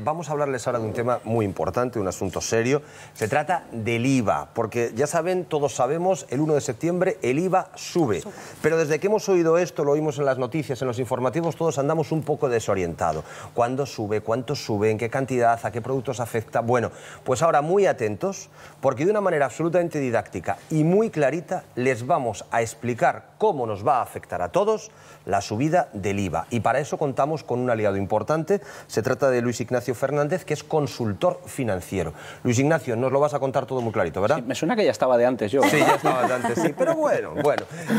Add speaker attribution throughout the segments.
Speaker 1: vamos a hablarles ahora de un tema muy importante, un asunto serio. Se trata del IVA, porque ya saben, todos sabemos, el 1 de septiembre el IVA sube. Pero desde que hemos oído esto, lo oímos en las noticias, en los informativos, todos andamos un poco desorientados. ¿Cuándo sube? ¿Cuánto sube? ¿En qué cantidad? ¿A qué productos afecta? Bueno, pues ahora muy atentos, porque de una manera absolutamente didáctica y muy clarita les vamos a explicar cómo nos va a afectar a todos la subida del IVA. Y para eso contamos con un aliado importante. Se trata de Luis Ignacio Fernández, que es consultor financiero. Luis Ignacio, nos lo vas a contar todo muy clarito, ¿verdad?
Speaker 2: Sí, me suena que ya estaba de antes yo.
Speaker 1: Sí, ya estaba de antes, sí. Pero bueno,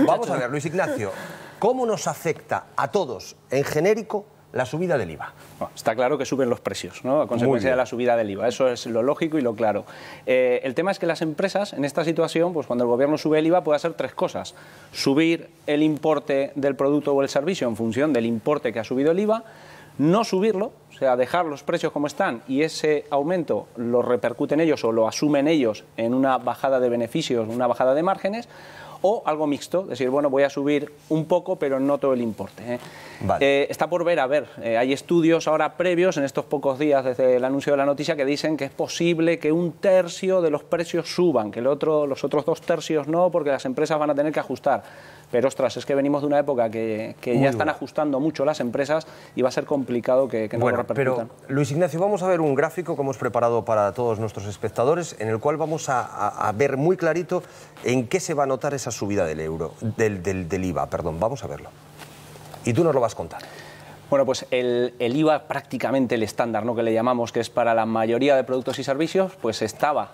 Speaker 1: vamos a ver, Luis Ignacio, ¿cómo nos afecta a todos en genérico la subida del IVA?
Speaker 2: Bueno, está claro que suben los precios, ¿no? A consecuencia de la subida del IVA. Eso es lo lógico y lo claro. El tema es que las empresas, en esta situación, pues cuando el gobierno sube el IVA, puede hacer tres cosas. Subir el importe del producto o el servicio en función del importe que ha subido el IVA, no subirlo, o sea, dejar los precios como están y ese aumento lo repercuten ellos o lo asumen ellos en una bajada de beneficios, una bajada de márgenes, o algo mixto, decir, bueno, voy a subir un poco, pero no todo el importe, ¿eh? Vale. Está por ver, hay estudios ahora previos, en estos pocos días desde el anuncio de la noticia, que dicen que es posible que 1/3 de los precios suban, que los otros 2/3 no, porque las empresas van a tener que ajustar. Pero, ostras, es que venimos de una época que ya están ajustando mucho las empresas y va a ser complicado que no lo repercutan.
Speaker 1: Pero, Luis Ignacio, vamos a ver un gráfico que hemos preparado para todos nuestros espectadores, en el cual vamos a ver muy clarito en qué se va a notar esa subida del IVA. Vamos a verlo. Y tú nos lo vas a contar.
Speaker 2: Bueno, pues el IVA prácticamente el estándar, ¿no?, que le llamamos, que es para la mayoría de productos y servicios, pues está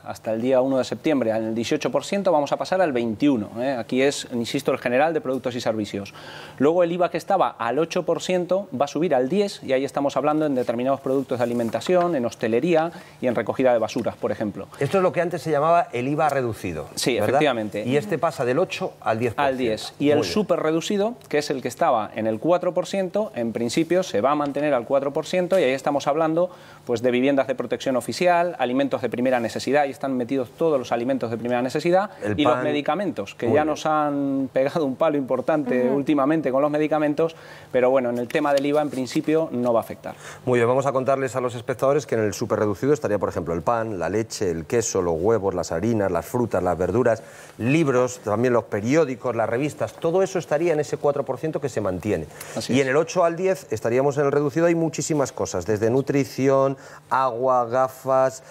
Speaker 2: hasta el día 1 de septiembre en el 18%, vamos a pasar al 21%. Aquí es, insisto, el general de productos y servicios. Luego el IVA que estaba al 8% va a subir al 10% y ahí estamos hablando en determinados productos de alimentación, en hostelería y en recogida de basuras, por ejemplo.
Speaker 1: Esto es lo que antes se llamaba el IVA reducido.
Speaker 2: Sí,
Speaker 1: ¿verdad?
Speaker 2: Efectivamente.
Speaker 1: Y este pasa del 8 al 10%.
Speaker 2: Al 10%. Y el súper reducido, que es el que estaba en el 4%, en principio se va a mantener al 4% y ahí estamos hablando pues de viviendas de protección oficial, alimentos de primera necesidad, y están metidos todos los alimentos de primera necesidad, y los medicamentos, que ya nos han pegado un palo importante últimamente con los medicamentos, pero bueno, en el tema del IVA en principio no va a afectar.
Speaker 1: Muy bien, vamos a contarles a los espectadores que en el súper reducido estaría, por ejemplo, el pan, la leche, el queso, los huevos, las harinas, las frutas, las verduras, libros, también los periódicos, las revistas, todo eso estaría en ese 4% que se mantiene. Y en el 8 al 10 estaríamos en el reducido, hay muchísimas cosas, desde nutrición, agua, gafas,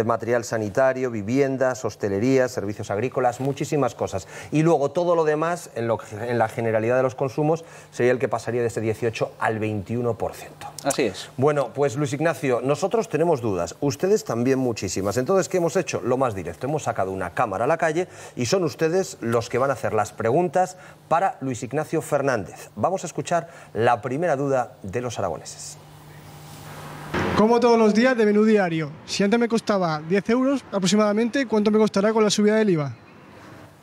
Speaker 1: material sanitario, viviendas, hostelería, servicios agrícolas, muchísimas cosas. Y luego todo lo demás, en la generalidad de los consumos, sería el que pasaría de ese 18 al 21%.
Speaker 2: Así es.
Speaker 1: Bueno, pues Luis Ignacio, nosotros tenemos dudas, ustedes también muchísimas. Entonces, ¿qué hemos hecho? Lo más directo, hemos sacado una cámara a la calle y son ustedes los que van a hacer las preguntas para Luis Ignacio Fernández. Vamos a escuchar la primera duda de los aragoneses.
Speaker 3: Como todos los días de menú diario. Si antes me costaba 10 euros aproximadamente, ¿cuánto me costará con la subida del IVA?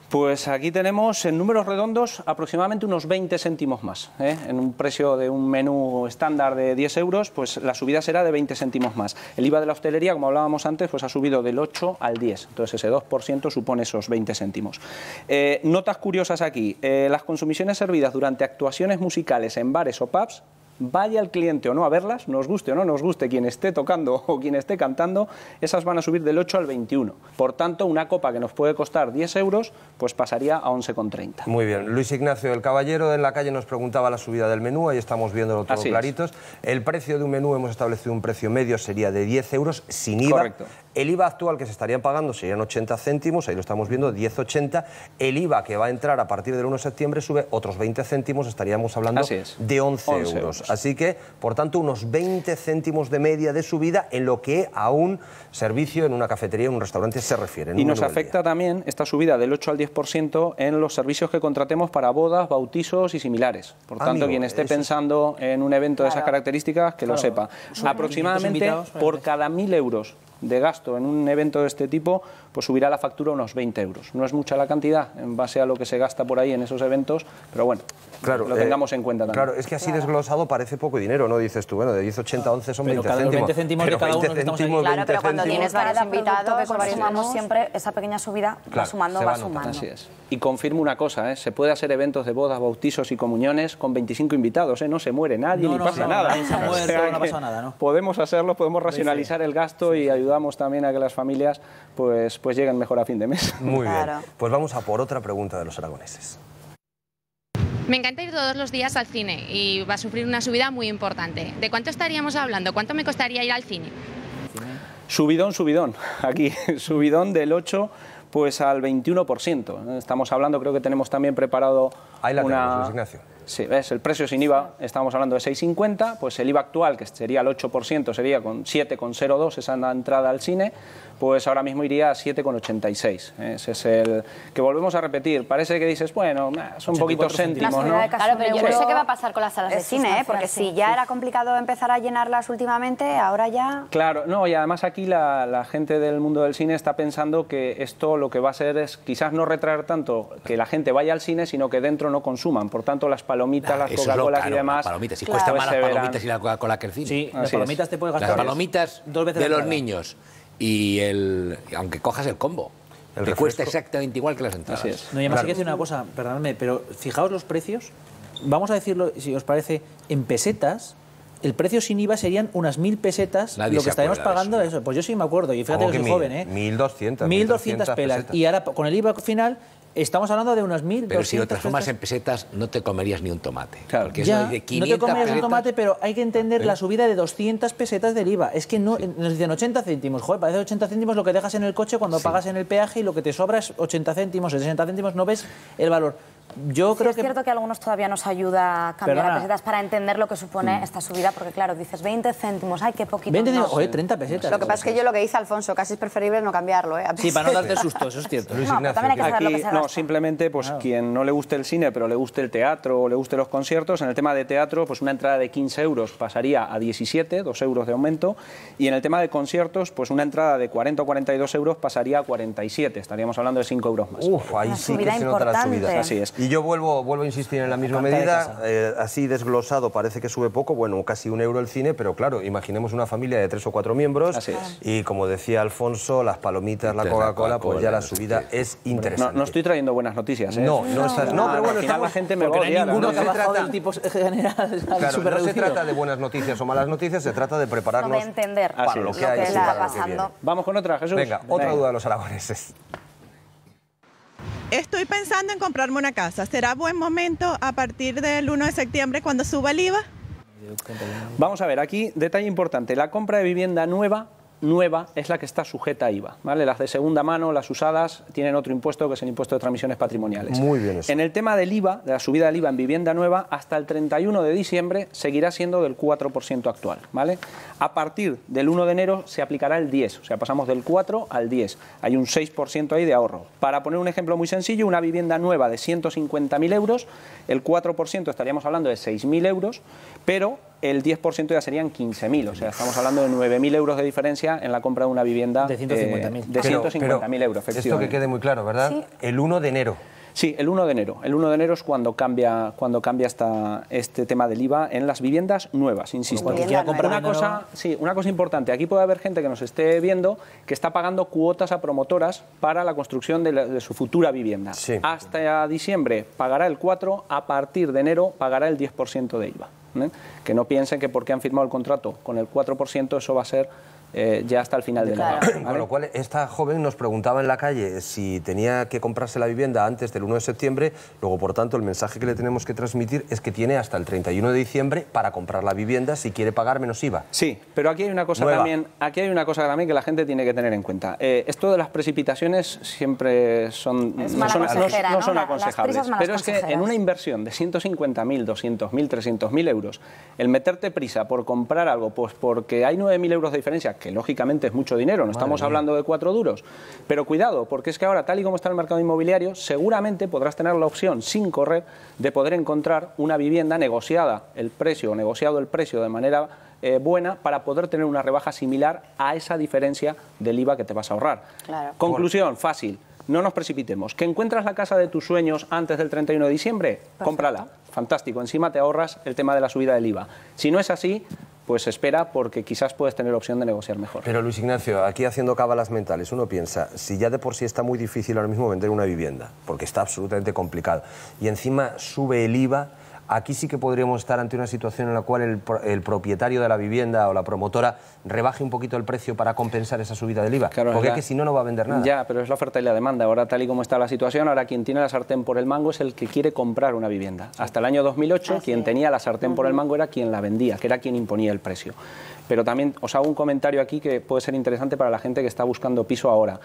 Speaker 2: Pues aquí tenemos en números redondos aproximadamente unos 20 céntimos más. En un precio de un menú estándar de 10 euros, pues la subida será de 20 céntimos más. El IVA de la hostelería, como hablábamos antes, pues ha subido del 8 al 10. Entonces ese 2% supone esos 20 céntimos. Notas curiosas aquí. Las consumiciones servidas durante actuaciones musicales en bares o pubs, vaya el cliente o no a verlas, nos guste o no nos guste quien esté tocando o quien esté cantando, esas van a subir del 8 al 21. Por tanto, una copa que nos puede costar 10 euros, pues pasaría a 11,30.
Speaker 1: Muy bien. Luis Ignacio, el caballero en la calle nos preguntaba la subida del menú, ahí estamos viéndolo todo claritos. El precio de un menú, hemos establecido un precio medio, sería de 10 euros sin IVA. Correcto. El IVA actual que se estarían pagando serían 80 céntimos, ahí lo estamos viendo, 10,80. El IVA que va a entrar a partir del 1 de septiembre sube otros 20 céntimos, estaríamos hablando de 11 euros. Así que, por tanto, unos 20 céntimos de media de subida en lo que a un servicio en una cafetería, en un restaurante se refiere.
Speaker 2: Y nos afecta también esta subida del 8 al 10% en los servicios que contratemos para bodas, bautizos y similares. Por tanto, quien esté pensando en un evento de esas características, que lo sepa. Aproximadamente por cada 1.000 euros de gasto en un evento de este tipo, pues subirá la factura unos 20 euros. No es mucha la cantidad en base a lo que se gasta por ahí en esos eventos, pero bueno, lo tengamos en cuenta también.
Speaker 1: Claro, es que así desglosado parece poco dinero, ¿no? Dices tú, bueno, de 10,80 a 11 son 20 céntimos.
Speaker 4: 20 céntimos de cada uno.
Speaker 5: Claro, pero cuando tienes varios invitados, que consumamos siempre esa pequeña subida va sumando, va sumando.
Speaker 2: Así es. Y confirmo una cosa, se puede hacer eventos de bodas, bautizos y comuniones con 25 invitados, no se muere nadie ni pasa nada.
Speaker 4: No pasa nada, ¿no?
Speaker 2: Podemos hacerlo, podemos racionalizar el gasto y ayudamos también a que las familias pues lleguen mejor a fin de mes.
Speaker 1: Muy bien, pues vamos a por otra pregunta de los aragoneses.
Speaker 5: Me encanta ir todos los días al cine y va a sufrir una subida muy importante. ¿De cuánto estaríamos hablando? ¿Cuánto me costaría ir al cine?
Speaker 2: Subidón, subidón. Aquí, subidón del 8 pues al 21%. Estamos hablando, creo que tenemos también preparado
Speaker 1: ahí la tenemos, Ignacio.
Speaker 2: Sí, ves, el precio sin IVA, estamos hablando de 6,50, pues el IVA actual, que sería el 8%, sería con 7,02 esa entrada al cine, pues ahora mismo iría a 7,86. Ese es el que volvemos a repetir. Parece que dices, bueno, son poquitos céntimos, ¿no?
Speaker 6: Claro, pero yo no sé qué va a pasar con las salas de cine, porque si ya era complicado empezar a llenarlas últimamente, ahora ya...
Speaker 2: Claro, no, y además aquí la gente del mundo del cine está pensando que esto lo que va a hacer es quizás no retraer tanto que la gente vaya al cine, sino que dentro no consuman. Por tanto, las palomitas, las Coca-Colas y demás...
Speaker 7: Palomitas. Si cuesta más las palomitas y la Coca-Cola que el cine.
Speaker 4: Sí, las palomitas te puedes gastar.
Speaker 7: Las palomitas 2 veces de los niños y aunque cojas el combo, te cuesta exactamente igual que las entradas.
Speaker 4: Así es. No, y además hay que decir una cosa, perdonadme, pero fijaos los precios, vamos a decirlo, si os parece, en pesetas. El precio sin IVA serían unas 1.000 pesetas,
Speaker 7: Nadie
Speaker 4: lo que estaríamos pagando
Speaker 7: eso.
Speaker 4: eso. Pues yo sí me acuerdo, y fíjate que soy joven,
Speaker 1: 1.200
Speaker 4: pelas. Y ahora con el IVA final estamos hablando de unas 1.200.
Speaker 7: Pero si lo transformas en pesetas, no te comerías ni un tomate.
Speaker 2: Claro,
Speaker 7: porque
Speaker 4: ya,
Speaker 7: eso de 500
Speaker 4: no te comerías
Speaker 7: pesetas,
Speaker 4: un tomate, pero hay que entender la subida de 200 pesetas del IVA. Es que no, nos dicen 80 céntimos. Joder, parece 80 céntimos lo que dejas en el coche cuando pagas en el peaje y lo que te sobra es 80 céntimos, 60 céntimos, no ves el valor. Yo creo
Speaker 6: es cierto que a algunos todavía nos ayuda a cambiar a pesetas para entender lo que supone esta subida, porque claro, dices 20 céntimos, ay, qué poquito.
Speaker 4: 20 céntimos, oye, 30 pesetas.
Speaker 6: Lo que pasa es que yo lo que dice Alfonso, casi es preferible no cambiarlo,
Speaker 4: Sí, para no darte susto, eso es cierto.
Speaker 1: Luis
Speaker 6: Ignacio, también hay que saber lo que se gasta.
Speaker 2: Simplemente, pues quien no le guste el cine, pero le guste el teatro o le guste los conciertos, en el tema de teatro, pues una entrada de 15 euros pasaría a 17, 2 euros de aumento, y en el tema de conciertos, pues una entrada de 40 o 42 euros pasaría a 47, estaríamos hablando de 5 euros más.
Speaker 1: Uf, ahí sí que se nota la subida.
Speaker 2: Así es.
Speaker 1: Y yo vuelvo a insistir en la misma medida, así desglosado parece que sube poco, bueno, casi €1 el cine, pero claro, imaginemos una familia de 3 o 4 miembros y como decía Alfonso, las palomitas, la Coca-Cola, pues ya la subida es interesante.
Speaker 2: No estoy trayendo buenas noticias, ¿eh?
Speaker 1: No, pero bueno,
Speaker 2: al final la gente me va a odiar.
Speaker 4: Ninguno que ha bajado del tipo general.
Speaker 1: Claro, no se trata de buenas noticias o malas noticias, se trata de prepararnos
Speaker 6: de entender
Speaker 1: para lo que hay y para lo que viene.
Speaker 2: Vamos con otra, Jesús.
Speaker 1: Venga, otra duda de los aragoneses.
Speaker 8: Estoy pensando en comprarme una casa. ¿Será buen momento a partir del 1 de septiembre cuando suba el IVA?
Speaker 2: Vamos a ver, aquí detalle importante. La compra de vivienda nueva es la que está sujeta a IVA, ¿vale? Las de segunda mano, las usadas, tienen otro impuesto que es el impuesto de transmisiones patrimoniales.
Speaker 1: Muy bien eso.
Speaker 2: En el tema del IVA, de la subida del IVA en vivienda nueva, hasta el 31 de diciembre seguirá siendo del 4% actual, ¿vale? A partir del 1 de enero se aplicará el 10, o sea, pasamos del 4 al 10. Hay un 6% ahí de ahorro. Para poner un ejemplo muy sencillo, una vivienda nueva de 150.000 euros, el 4% estaríamos hablando de 6.000 euros, pero el 10% ya serían 15.000, o sea, estamos hablando de 9.000 euros de diferencia en la compra de una vivienda
Speaker 4: de 150.000.
Speaker 2: De 150.000 euros, efectivamente.
Speaker 1: Esto que quede muy claro, ¿verdad?
Speaker 6: Sí.
Speaker 1: El 1 de enero.
Speaker 2: Sí, el 1 de enero. El 1 de enero es cuando cambia este tema del IVA en las viviendas nuevas, insisto. Una cosa importante. Aquí puede haber gente que nos esté viendo que está pagando cuotas a promotoras para la construcción de su futura vivienda.
Speaker 1: Sí.
Speaker 2: Hasta diciembre pagará el 4%, a partir de enero pagará el 10% de IVA. Que no piensen que porque han firmado el contrato con el 4% eso va a ser ya hasta el final del año. ¿Vale?
Speaker 1: Con lo cual, esta joven nos preguntaba en la calle si tenía que comprarse la vivienda antes del 1 de septiembre, luego, por tanto, el mensaje que le tenemos que transmitir es que tiene hasta el 31 de diciembre para comprar la vivienda si quiere pagar menos IVA.
Speaker 2: Sí, pero aquí hay una cosa también que la gente tiene que tener en cuenta. Esto de las precipitaciones siempre no son aconsejables, pero es que en una inversión de 150.000, 200.000, 300.000 euros, el meterte prisa por comprar algo, pues porque hay 9.000 euros de diferencia, que lógicamente es mucho dinero, no estamos hablando de 4 duros, pero cuidado, porque es que ahora, tal y como está el mercado inmobiliario, seguramente podrás tener la opción, sin correr, de poder encontrar una vivienda negociado el precio de manera buena para poder tener una rebaja similar a esa diferencia del IVA que te vas a ahorrar.
Speaker 6: Claro.
Speaker 2: Conclusión, fácil, no nos precipitemos. ¿Que encuentras la casa de tus sueños antes del 31 de diciembre? Perfecto. Cómprala. Fantástico, encima te ahorras el tema de la subida del IVA. Si no es así, pues espera porque quizás puedes tener opción de negociar mejor.
Speaker 1: Pero Luis Ignacio, aquí haciendo cábalas mentales, uno piensa, si ya de por sí está muy difícil ahora mismo vender una vivienda, porque está absolutamente complicado, y encima sube el IVA, aquí sí que podríamos estar ante una situación en la cual el propietario de la vivienda o la promotora rebaje un poquito el precio para compensar esa subida del IVA, claro, porque es que si no, no va a vender nada.
Speaker 2: Ya, pero es la oferta y la demanda. Ahora, tal y como está la situación, ahora quien tiene la sartén por el mango es el que quiere comprar una vivienda. Hasta el año 2008, quien tenía la sartén por el mango era quien la vendía, que era quien imponía el precio. Pero también os hago un comentario aquí que puede ser interesante para la gente que está buscando piso ahora.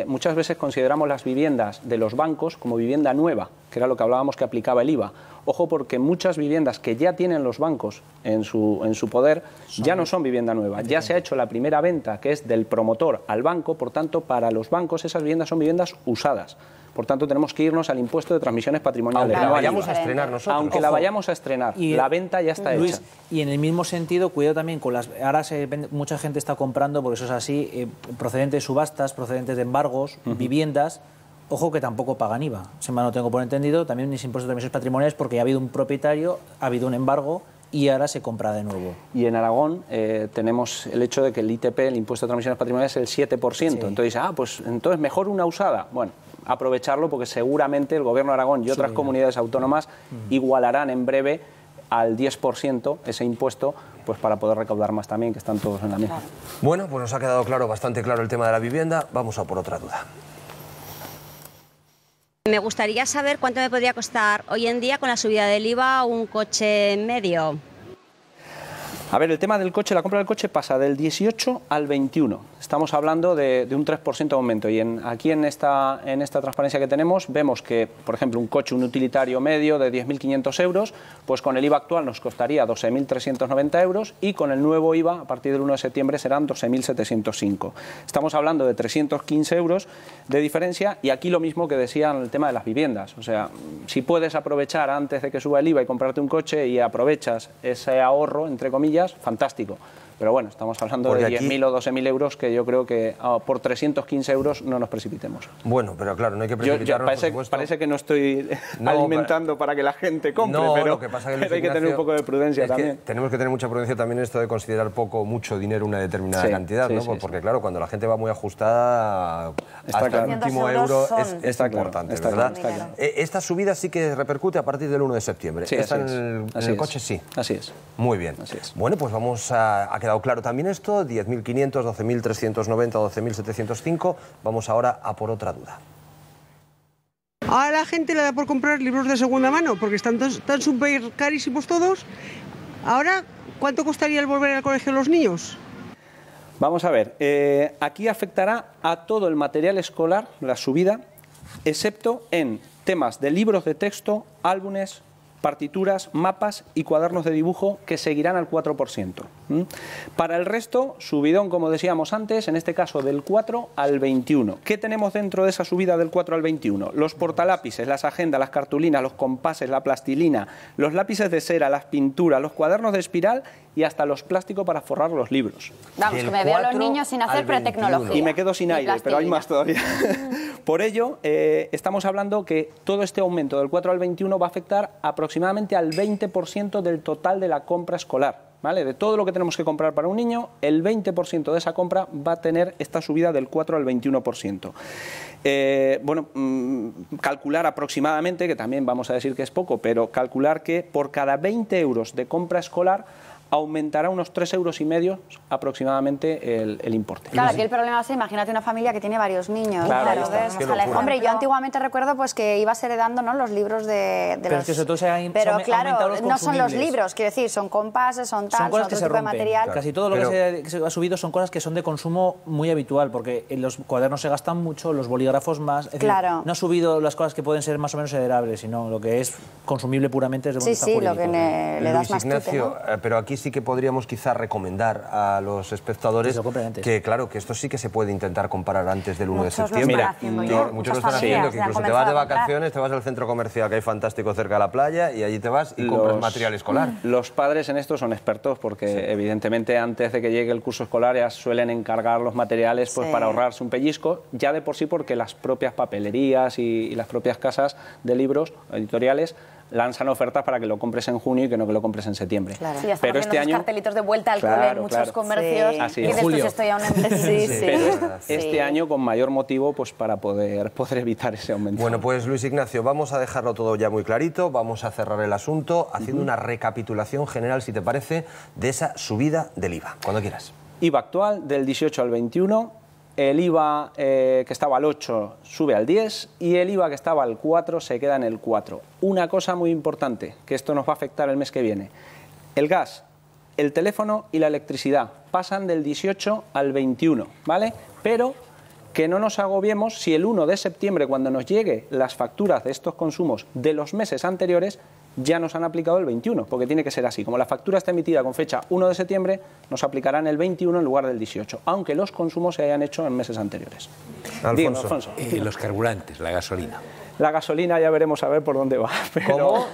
Speaker 2: Muchas veces consideramos las viviendas de los bancos como vivienda nueva, que era lo que hablábamos que aplicaba el IVA. Ojo, porque muchas viviendas que ya tienen los bancos en su poder ya no son vivienda nueva. Ya se ha hecho la primera venta, que es del promotor al banco, por tanto, para los bancos esas viviendas son viviendas usadas. Por tanto, tenemos que irnos al impuesto de transmisiones patrimoniales.
Speaker 1: Aunque la vayamos a estrenar nosotros.
Speaker 2: Aunque la vayamos a estrenar, la venta ya está hecha.
Speaker 4: Y en el mismo sentido, cuidado también con las... Ahora mucha gente está comprando, porque eso es así, procedentes de subastas, procedentes de embargos, viviendas. Ojo que tampoco pagan IVA. Si mal no tengo por entendido, también es impuesto de transmisiones patrimoniales porque ha habido un propietario, ha habido un embargo y ahora se compra de nuevo.
Speaker 2: Y en Aragón tenemos el hecho de que el ITP, el impuesto de transmisiones patrimoniales, es el 7%. Sí. Entonces, pues entonces mejor una usada. Bueno, aprovecharlo porque seguramente el Gobierno de Aragón y otras comunidades autónomas igualarán en breve al 10% ese impuesto, pues para poder recaudar más también, que están todos en la misma.
Speaker 1: Bueno, pues nos ha quedado claro, bastante claro el tema de la vivienda. Vamos a por otra duda.
Speaker 9: Me gustaría saber cuánto me podría costar hoy en día con la subida del IVA un coche medio.
Speaker 2: A ver, el tema del coche, la compra del coche pasa del 18 al 21. Estamos hablando de un 3% de aumento. Y aquí en esta transparencia que tenemos vemos que, por ejemplo, un coche, un utilitario medio de 10.500 euros, pues con el IVA actual nos costaría 12.390 euros y con el nuevo IVA, a partir del 1 de septiembre, serán 12.705. Estamos hablando de 315 euros de diferencia y aquí lo mismo que decía en el tema de las viviendas. O sea, si puedes aprovechar antes de que suba el IVA y comprarte un coche y aprovechas ese ahorro, entre comillas, fantástico. Pero bueno, estamos hablando de 10.000 o 12.000 euros que yo creo que por 315 euros no nos precipitemos.
Speaker 1: Bueno, pero claro, no hay que precipitarnos,
Speaker 2: parece que no estoy alimentando para que la gente compre, pero
Speaker 1: lo que pasa es que
Speaker 2: hay que tener un poco de prudencia también.
Speaker 1: Tenemos que tener mucha prudencia también en esto de considerar poco o mucho dinero una determinada cantidad, ¿no? Porque claro, cuando la gente va muy ajustada, hasta el último euro es importante, ¿verdad? Esta subida sí que repercute a partir del 1 de septiembre.
Speaker 2: Sí,
Speaker 1: ¿Esta en el coche? Sí.
Speaker 2: Así es.
Speaker 1: Muy bien. Bueno, pues vamos a quedado claro también esto, 10.500, 12.390, 12.705. Vamos ahora a por otra duda.
Speaker 10: Ahora la gente le da por comprar libros de segunda mano, porque están súper carísimos todos. Ahora, ¿cuánto costaría el volver al colegio de los niños?
Speaker 2: Vamos a ver, aquí afectará a todo el material escolar, la subida, excepto en temas de libros de texto, álbumes, partituras, mapas y cuadernos de dibujo que seguirán al 4%. Para el resto, subidón, como decíamos antes, en este caso del 4 al 21. ¿Qué tenemos dentro de esa subida del 4 al 21? Los portalápices, las agendas, las cartulinas, los compases, la plastilina, los lápices de cera, las pinturas, los cuadernos de espiral y hasta los plásticos para forrar los libros.
Speaker 6: Vamos, que me veo a los niños sin hacer pretecnología.
Speaker 2: Y me quedo sin aire, pero hay más todavía. Por ello, estamos hablando que todo este aumento del 4 al 21 va a afectar aproximadamente al 20% del total de la compra escolar. ¿Vale? De todo lo que tenemos que comprar para un niño, el 20% de esa compra va a tener esta subida del 4 al 21%. Bueno, calcular aproximadamente, que también vamos a decir que es poco, pero calcular que por cada 20 euros de compra escolar aumentará unos 3,5 euros aproximadamente el importe.
Speaker 6: Claro, aquí el problema es, imagínate una familia que tiene varios niños.
Speaker 2: Claro,
Speaker 6: hombre, yo antiguamente recuerdo pues que ibas heredando, ¿no?, los libros de
Speaker 4: pero
Speaker 6: los...
Speaker 4: Es que sobre todo
Speaker 6: pero claro, no son los libros, quiero decir, son compases, son tal, son otro tipo de material.
Speaker 4: Casi todo lo que se ha subido son cosas que son de consumo muy habitual, porque los cuadernos se gastan mucho, los bolígrafos más. Es decir, no ha subido las cosas que pueden ser más o menos heredables, sino lo que es consumible puramente es de voluntad jurídica.
Speaker 6: Lo que le das más
Speaker 1: Ignacio, pero aquí sí que podríamos quizás recomendar a los espectadores que, claro, que esto sí que se puede intentar comparar antes del 1 de septiembre. Muchos lo están haciendo, que incluso te vas de vacaciones, te vas al centro comercial que hay fantástico cerca de la playa y allí te vas y compras material escolar.
Speaker 2: Los padres en esto son expertos porque evidentemente antes de que llegue el curso escolar ya suelen encargar los materiales pues para ahorrarse un pellizco, ya de por sí porque las propias papelerías y las propias casas de libros editoriales lanzan ofertas para que lo compres en junio y que no que lo compres en septiembre.
Speaker 6: Claro. Sí, ya
Speaker 2: pero este año
Speaker 6: cartelitos de vuelta al cole en muchos comercios.
Speaker 2: Así
Speaker 6: y
Speaker 2: es.
Speaker 6: después estoy a una empresa.
Speaker 2: Pero este año con mayor motivo pues para poder evitar ese aumento.
Speaker 1: Bueno, pues Luis Ignacio, vamos a dejarlo todo ya muy clarito, vamos a cerrar el asunto haciendo una recapitulación general, si te parece, de esa subida del IVA. Cuando quieras.
Speaker 2: IVA actual del 18 al 21. El IVA que estaba al 8 sube al 10 y el IVA que estaba al 4 se queda en el 4. Una cosa muy importante, que esto nos va a afectar el mes que viene. El gas, el teléfono y la electricidad pasan del 18 al 21, ¿vale? Pero que no nos agobiemos si el 1 de septiembre, cuando nos lleguen las facturas de estos consumos de los meses anteriores, ya nos han aplicado el 21, porque tiene que ser así. Como la factura está emitida con fecha 1 de septiembre, nos aplicarán el 21 en lugar del 18, aunque los consumos se hayan hecho en meses anteriores.
Speaker 1: Alfonso.
Speaker 2: Dígame, Alfonso.
Speaker 7: Los carburantes, la gasolina.
Speaker 2: La gasolina ya veremos a ver por dónde va. Pero,
Speaker 1: ¿Cómo?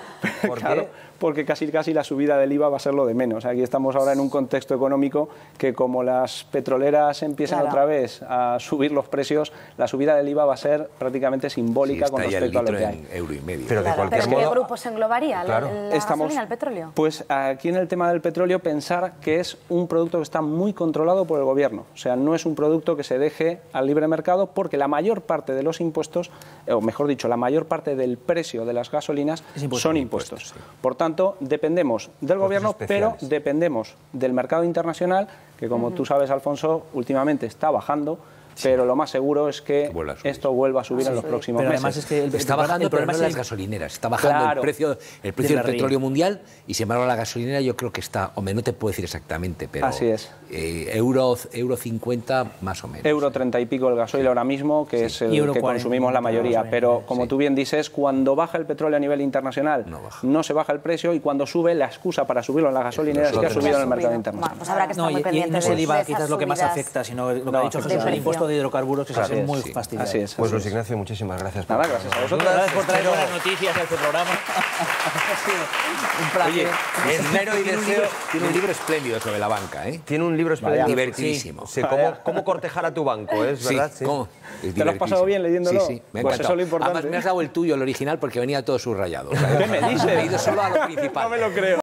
Speaker 1: ¿Por
Speaker 2: claro,
Speaker 1: qué?
Speaker 2: Porque casi la subida del IVA va a ser lo de menos. Aquí estamos ahora en un contexto económico que como las petroleras empiezan otra vez a subir los precios, la subida del IVA va a ser prácticamente simbólica con respecto a lo que hay.
Speaker 7: €1,50.
Speaker 1: Pero de cualquier
Speaker 6: ¿Pero
Speaker 1: modo...
Speaker 6: qué grupos englobaría la gasolina, el petróleo?
Speaker 2: Pues aquí en el tema del petróleo pensar que es un producto que está muy controlado por el gobierno. O sea, no es un producto que se deje al libre mercado porque la mayor parte de los impuestos, o mejor dicho, la mayor parte del precio de las gasolinas son impuestos.
Speaker 7: Sí.
Speaker 2: Por tanto, dependemos del gobierno, pero dependemos del mercado internacional, que como tú sabes, Alfonso, últimamente está bajando. Pero lo más seguro es que esto vuelva a subir en los próximos meses.
Speaker 4: Además es que
Speaker 7: está bajando, pero no en las gasolineras. Está bajando el precio del petróleo mundial y, sin embargo, la gasolinera yo creo que está... Hombre, no te puedo decir exactamente, pero...
Speaker 2: Así es.
Speaker 7: Euro 50 más o menos.
Speaker 2: Euro 30 y pico el gasoil ahora mismo, que es el que consumimos la mayoría. Pero, como tú bien dices, cuando baja el petróleo a nivel internacional, no se baja el precio, y cuando sube, la excusa para subirlo en las gasolineras es que ha subido en el mercado internacional.
Speaker 6: Pues habrá que estar muy pendientes
Speaker 4: no es el IVA quizás lo que más afecta, sino lo que ha dicho Jesús, el impuesto de hidrocarburos, que es muy fastidioso.
Speaker 2: Así es.
Speaker 1: Pues Luis Ignacio, muchísimas gracias.
Speaker 2: Nada, gracias a vosotros.
Speaker 4: Gracias por traer buenas noticias a este programa. Ha sido un placer.
Speaker 7: Oye, espero y deseo... Tiene un libro espléndido sobre la banca, ¿eh?
Speaker 1: Tiene un libro espléndido.
Speaker 7: Divertidísimo.
Speaker 1: Sí, cómo cortejar a tu banco, ¿es verdad?
Speaker 7: Sí, ¿cómo?
Speaker 2: ¿Te lo has pasado bien leyéndolo?
Speaker 7: Sí, me ha
Speaker 2: pues
Speaker 7: encantado.
Speaker 2: eso es lo importante.
Speaker 7: Además, me has dado el tuyo, el original, porque venía todo subrayado.
Speaker 2: ¿Qué me dices?
Speaker 7: He ido solo a lo principal.
Speaker 2: No me lo creo.